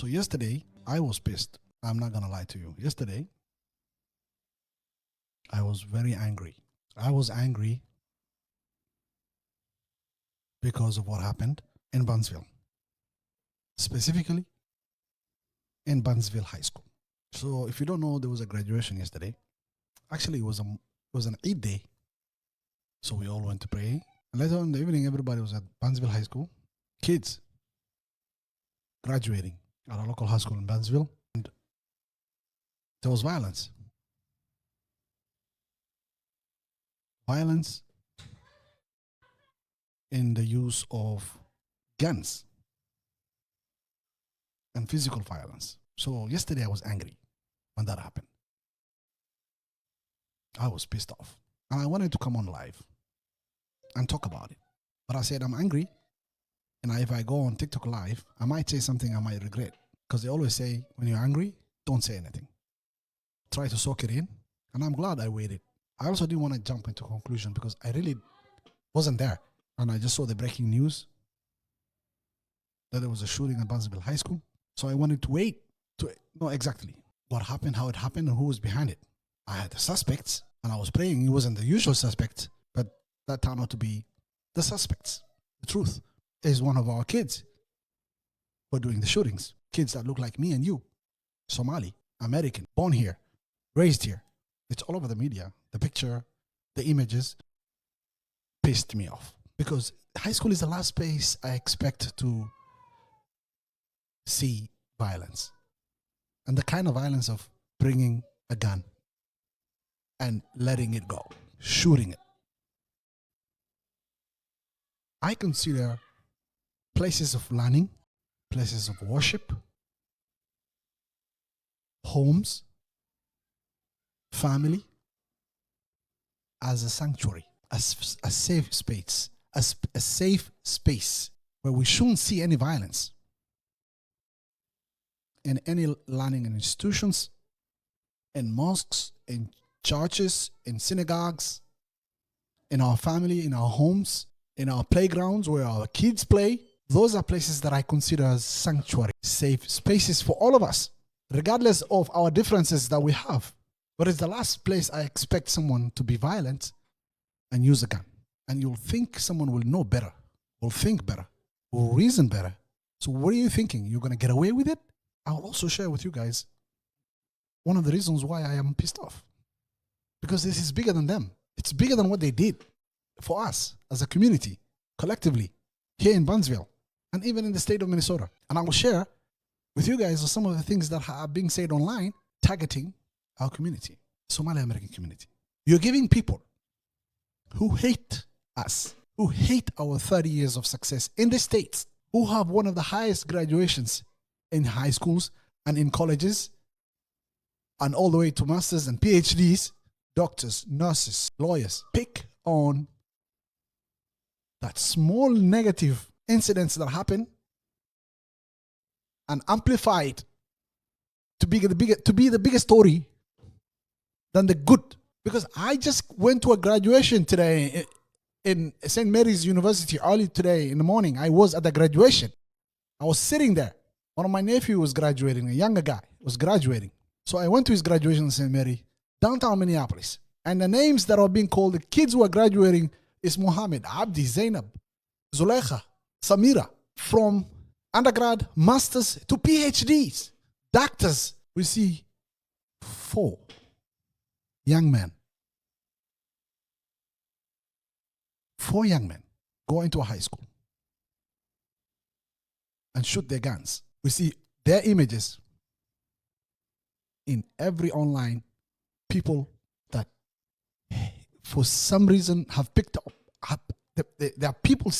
So yesterday, I was pissed. I'm not going to lie to you. Yesterday, I was very angry. I was angry because of what happened in Burnsville, specifically in Burnsville High School. So if you don't know, there was a graduation yesterday. Actually, it was an Eid day. So we all went to pray. And later on in the evening, everybody was at Burnsville High School. Kids graduating at a local high school in Burnsville. And there was violence. Violence in the use of guns and physical violence. So yesterday I was angry when that happened. I was pissed off. And I wanted to come on live and talk about it. But I said, I'm angry. And if I go on TikTok live, I might say something I might regret. Because they always say, when you're angry, don't say anything. Try to soak it in. And I'm glad I waited. I also didn't want to jump into a conclusion because I really wasn't there. And I just saw the breaking news that there was a shooting at Burnsville High School. So I wanted to wait to know exactly what happened, how it happened, and who was behind it. I had the suspects, and I was praying it wasn't the usual suspects, but that turned out to be the suspects. The truth is one of our kids were doing the shootings. Kids that look like me and you. Somali, American, born here, raised here. It's all over the media. The picture, the images pissed me off. Because high school is the last place I expect to see violence. And the kind of violence of bringing a gun and letting it go, shooting it. I consider places of learning, places of worship, homes, family, as a sanctuary, as a safe space, as a safe space where we shouldn't see any violence in any learning institutions, in mosques, in churches, in synagogues, in our family, in our homes, in our playgrounds where our kids play. Those are places that I consider as sanctuary, safe spaces for all of us, regardless of our differences that we have. But it's the last place I expect someone to be violent and use a gun. And you'll think someone will know better, will think better, will reason better. So what are you thinking? You're going to get away with it? I'll also share with you guys one of the reasons why I am pissed off. Because this is bigger than them. It's bigger than what they did for us as a community, collectively, here in Burnsville, and even in the state of Minnesota. And I will share with you guys some of the things that are being said online, targeting our community, Somali American community. You're giving people who hate us, who hate our 30 years of success in the States, who have one of the highest graduations in high schools and in colleges, and all the way to masters and PhDs, doctors, nurses, lawyers, pick on that small negative incidents that happen and amplify it to be the biggest story than the good. Because I just went to a graduation today in St. Mary's University early today in the morning. I was at the graduation. I was sitting there. One of my nephews was graduating, a younger guy was graduating. So I went to his graduation in St. Mary, downtown Minneapolis. And the names that are being called, the kids who are graduating, is Mohammed, Abdi, Zainab, Zulekha, Samira, from undergrad, masters to PhDs, doctors. We see 4 young men. 4 young men go into a high school and shoot their guns. We see their images in every online people that for some reason have picked up. There are people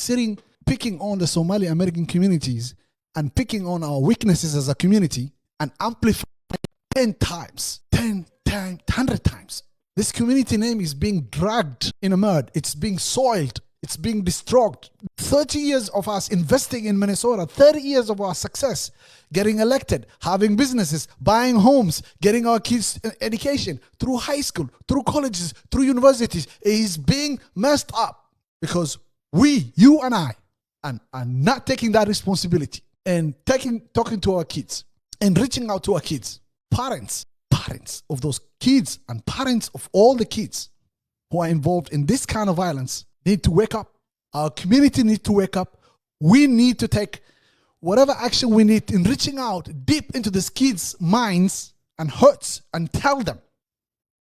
picking on the Somali American communities and picking on our weaknesses as a community and amplifying 10 times, 100 times. This community name is being dragged in a mud. It's being soiled. It's being destroyed. 30 years of us investing in Minnesota, 30 years of our success, getting elected, having businesses, buying homes, getting our kids education through high school, through colleges, through universities is being messed up because we, you and I, are not taking that responsibility and talking to our kids and reaching out to our kids. Parents of those kids and parents of all the kids who are involved in this kind of violence need to wake up. Our community needs to wake up. We need to take whatever action we need in reaching out deep into these kids' minds and hearts and tell them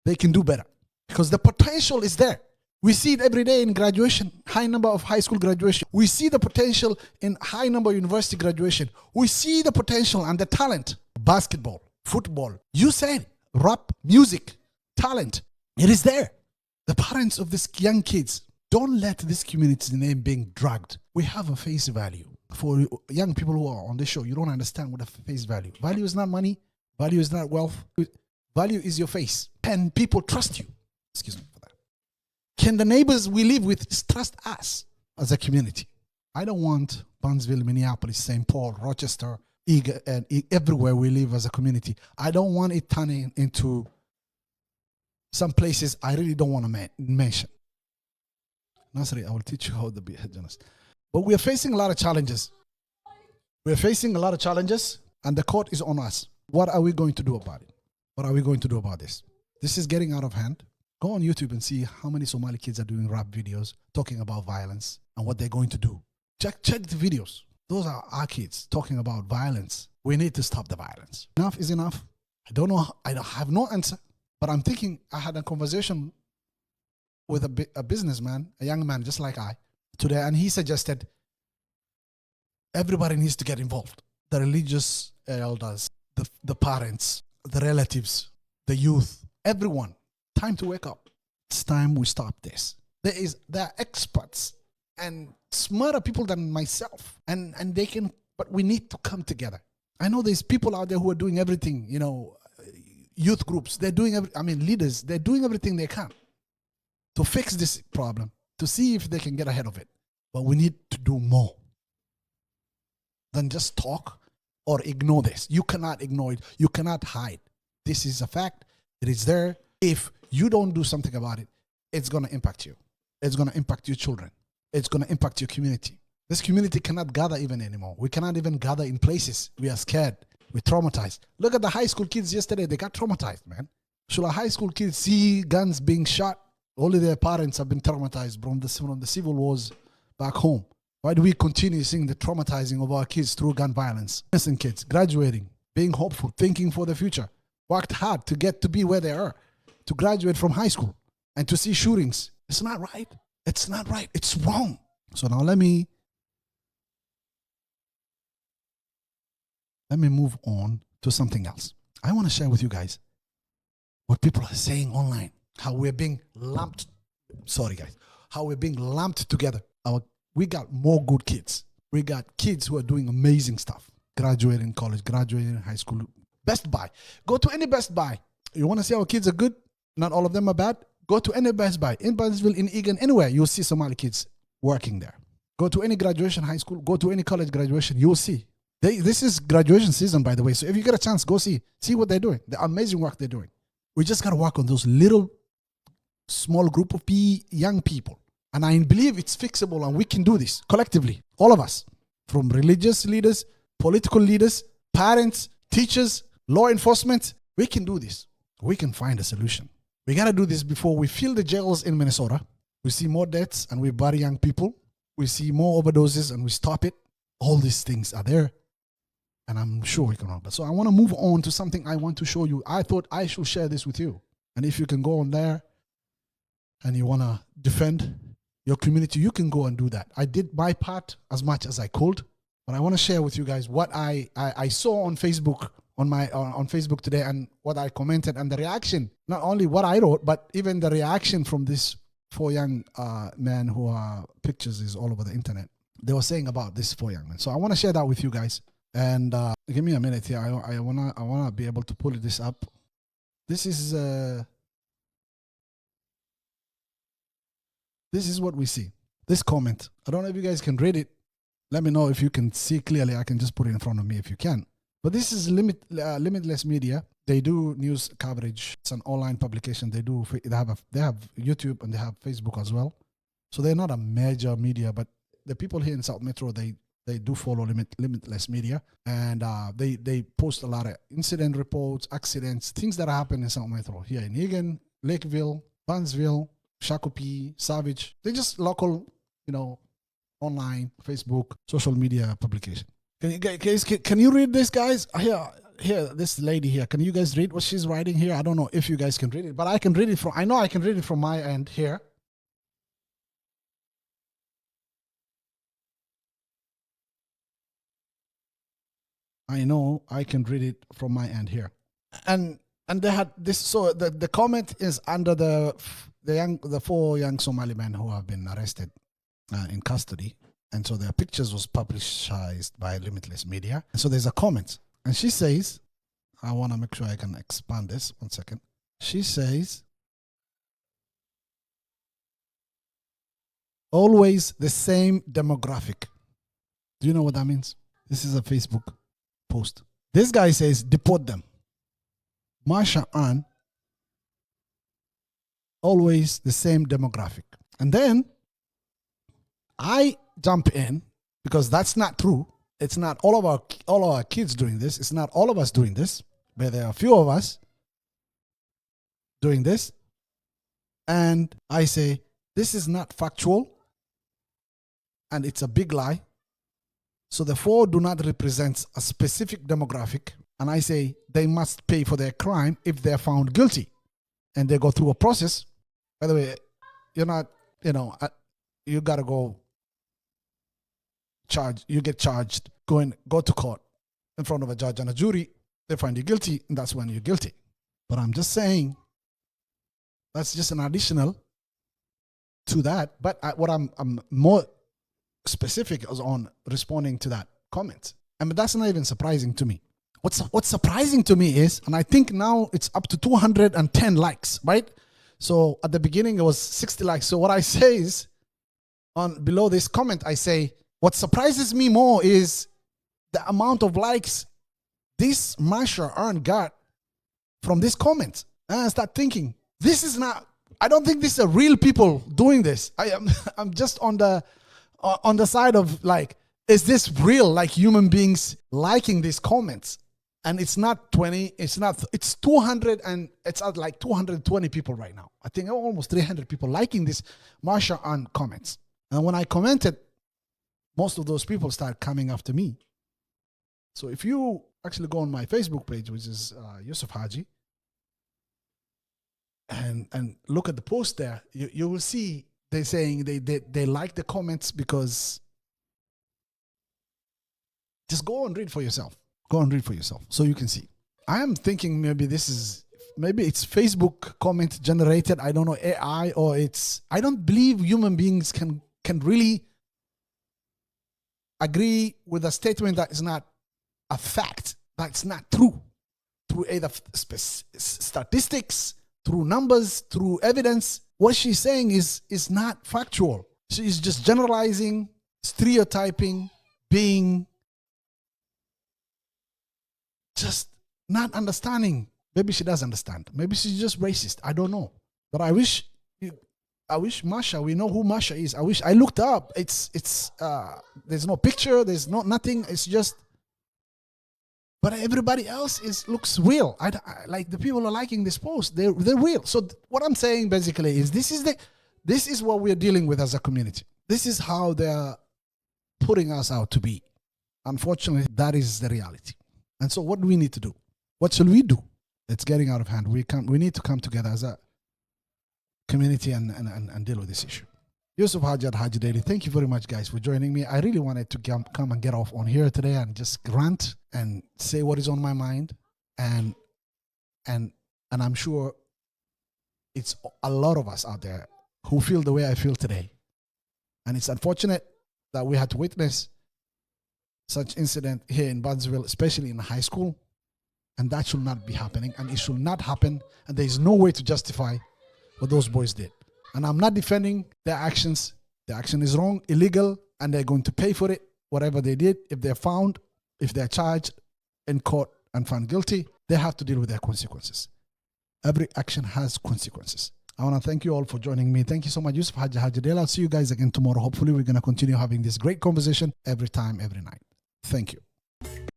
they can do better, because the potential is there. We see it every day in graduation, high number of high school graduation. We see the potential in high number of university graduation. We see the potential and the talent. Basketball, football, you said, rap, music, talent. It is there. The parents of these young kids, don't let this community's name being dragged. We have a face value. For young people who are on this show, you don't understand what a face value. Value is not money. Value is not wealth. Value is your face. Can people trust you? Excuse me for that. Can the neighbors we live with trust us as a community? I don't want Barnesville, Minneapolis, St. Paul, Rochester, Eager, and everywhere we live as a community. I don't want it turning into some places I really don't want to mention. Nasri, I will teach you how to be a journalist. But we are facing a lot of challenges. We are facing a lot of challenges, and the court is on us. What are we going to do about it? What are we going to do about this? This is getting out of hand. Go on YouTube and see how many Somali kids are doing rap videos talking about violence and what they're going to do. Check the videos. Those are our kids talking about violence. We need to stop the violence. Enough is enough. I don't know. I have no answer. But I'm thinking, I had a conversation with a businessman, a young man just like I, today, and he suggested everybody needs to get involved. The religious elders, the parents, the relatives, the youth, everyone. Time to wake up. It's time we stop this. There are experts and smarter people than myself, and they can, but we need to come together. I know there's people out there who are doing everything, youth groups, leaders, they're doing everything they can to fix this problem, to see if they can get ahead of it. But we need to do more than just talk or ignore this. You cannot ignore it. You cannot hide. This is a fact. It is there. If you don't do something about it, it's going to impact you. It's going to impact your children. It's going to impact your community. This community cannot gather even anymore. We cannot even gather in places. We are scared. We're traumatized. Look at the high school kids yesterday. They got traumatized, man. Should our high school kids see guns being shot? Only their parents have been traumatized from the civil wars back home. Why do we continue seeing the traumatizing of our kids through gun violence? Innocent kids graduating, being hopeful, thinking for the future, worked hard to get to be where they are, to graduate from high school, and to see shootings. It's not right. It's not right. It's wrong. So now let me move on to something else. I want to share with you guys what people are saying online, how we're being lumped. Sorry, guys. How we're being lumped together. We got more good kids. We got kids who are doing amazing stuff. Graduating college, graduating high school. Best Buy. Go to any Best Buy. You want to see our kids are good? Not all of them are bad. Go to any Best Buy. In Barnesville, in Egan, anywhere, you'll see Somali kids working there. Go to any graduation high school. Go to any college graduation. You'll see. This is graduation season, by the way. So if you get a chance, go see what they're doing. The amazing work they're doing. We just got to work on those little, small group of young people. And I believe it's fixable, and we can do this collectively. All of us, from religious leaders, political leaders, parents, teachers, law enforcement. We can do this. We can find a solution. We got to do this before we fill the jails in Minnesota. We see more deaths and we bury young people. We see more overdoses and we stop it. All these things are there. And I'm sure we can help. So I want to move on to something I want to show you. I thought I should share this with you. And if you can go on there and you want to defend your community, you can go and do that. I did my part as much as I could. But I want to share with you guys what I saw on Facebook, on Facebook today, and what I commented, and the reaction. Not only what I wrote, but even the reaction from these 4 young men who are pictures is all over the internet. They were saying about these 4 young men. So I want to share that with you guys. And give me a minute here. I wanna be able to pull this up. This is what we see. This comment. I don't know if you guys can read it. Let me know if you can see clearly. I can just put it in front of me if you can. But this is Limitless Media. They do news coverage. It's an online publication. They have YouTube and they have Facebook as well. So they're not a major media, but the people here in South Metro, they They do follow Limitless Media, and they post a lot of incident reports, accidents, things that happen in South Metro here in Egan, Lakeville, Burnsville, Shakopee, Savage. They're just local, online, Facebook, social media publication. Can you read this, guys? Here, this lady here. Can you guys read what she's writing here? I don't know if you guys can read it, but I can read it I know I can read it from my end here. I know I can read it from my end here. And they had this, so the comment is under the 4 young Somali men who have been arrested in custody. And so their pictures was publicized by Limitless Media. And so there's a comment. And she says, I want to make sure I can expand this. 1 second. She says, always the same demographic. Do you know what that means? This is a Facebook post. This guy says, deport them. Marsha Ann, always the same demographic. And then I jump in because that's not true. It's not all of our kids doing this. It's not all of us doing this, but there are a few of us doing this. And I say, this is not factual, and it's a big lie. So the 4 do not represent a specific demographic. And I say they must pay for their crime if they're found guilty. And they go through a process. By the way, you're not, you got to go charge. You get charged, go to court in front of a judge and a jury. They find you guilty, and that's when you're guilty. But I'm just saying that's just an additional to that. But what I'm more specific is on responding to that comment. And that's not even surprising to me. What's surprising to me is, and I think now it's up to 210 likes, right? So at the beginning it was 60 likes. So what I say is, below this comment, I say, what surprises me more is the amount of likes this Marsha Ann got from this comment. And I start thinking, I don't think these are real people doing this. I'm just on the side of like, is this real, like human beings liking these comments? And it's not 20, it's 200, and it's at like 220 people right now. I think almost 300 people liking this Marsha Ann comments. And when I commented, most of those people start coming after me. So if you actually go on my Facebook page, which is Yusuf Haji, and look at the post there, you will see they're saying they like the comments because, just go and read for yourself. Go and read for yourself so you can see. I am thinking maybe it's Facebook comment generated. I don't know, AI, or I don't believe human beings can really agree with a statement that is not a fact, that's not true, through either statistics, through numbers, through evidence. What she's saying is not factual. She's just generalizing, stereotyping, being just not understanding. Maybe she does understand. Maybe she's just racist. I don't know. But I wish Marsha, we know who Marsha is. I looked up. There's no picture. There's nothing. It's just, but everybody else looks real. I like the people are liking this post. They're real. So what I'm saying basically is this is what we're dealing with as a community. This is how they're putting us out to be. Unfortunately, that is the reality. And so what do we need to do? What shall we do? It's getting out of hand. We need to come together as a community and deal with this issue. Yusuf Haji at Haji Daily, thank you very much, guys, for joining me. I really wanted to come and get off on here today and just rant and say what is on my mind. And I'm sure it's a lot of us out there who feel the way I feel today. And it's unfortunate that we had to witness such incident here in Burnsville, especially in high school. And that should not be happening, and it should not happen. And there is no way to justify what those boys did. And I'm not defending their actions. The action is wrong, illegal, and they're going to pay for it, whatever they did. If they're charged in court and found guilty, they have to deal with their consequences. Every action has consequences. I want to thank you all for joining me. Thank you so much, Yusuf Hajadel. I'll see you guys again tomorrow. Hopefully, we're going to continue having this great conversation every time, every night. Thank you.